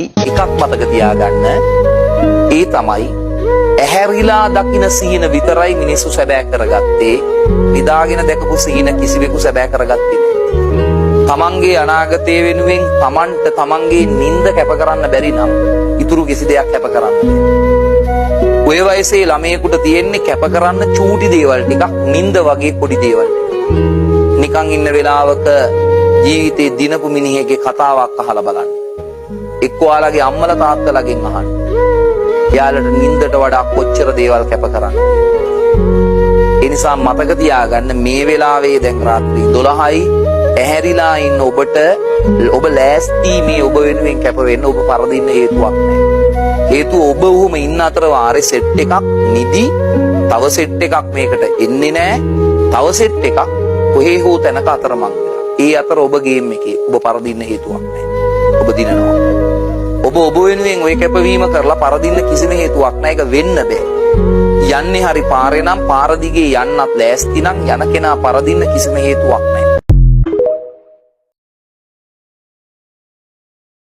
එකක් මතක තියාගන්න. ඒ තමයි ඇහැරිලා දකින සීන විතරයි මිනිස්සු සැබෑ කරගත්තේ. නිදාගෙන දැකපු සීන කිසිවෙකු සැබෑ කරගත්තේ නැහැ. තමන්ගේ අනාගතය වෙනුවෙන් තමන්ට තමන්ගේ නිින්ද කැප කරන්න බැරි නම් ඉතුරු කිසි දෙයක් කැප කරන්න බැහැ. ඔය වයසේ ළමයෙකුට තියෙන්නේ කැප කරන්න චූටි දේවල් ටිකක්, නිින්ද වගේ පොඩි දේවල්. නිකන් ඉන්න වෙලාවක ජීවිතේ දිනපු මිනිහෙක්ගේ කතාවක් අහලා බලන්න. එක්ක ඔයාලගේ අම්මලා තාත්තලාගෙන් අහන්න. එයාලට නිින්දට වඩා කොච්චර දේවල් කැප කරන්නේ. ඒ නිසා මතක තියාගන්න මේ වෙලාවේ දැන් රාත්‍රී 12යි ඇහැරිලා ඉන්න ඔබට ඔබ ලෑස්ති මේ ඔබ වෙනුවෙන් කැප වෙන්න ඔබ පරදින්න හේතුවක් නැහැ. හේතුව ඔබ උහුම ඉන්න අතර වාරේ සෙට් එකක් නිදි, තව සෙට් එකක් මේකට එන්නේ නැහැ. තව සෙට් එකක් කොහේ හෝ තැනක අතරමං වෙනවා. ඒ අතර ඔබ ගේම් එකේ ඔබ පරදින්න හේතුවක් නැහැ. ඔබ දිනනවා. ඔබ වෙනුවෙන් ඔය කැපවීම කරලා පරදින්න කිසිම හේතුවක් නැහැ. ඒක වෙන්න බෑ. යන්නේ හරි පාරේ නම් පාර දිගේ යන්නත් ලෑස්ති නම් යන කෙනා පරදින්න කිසිම හේතුවක් නැහැ.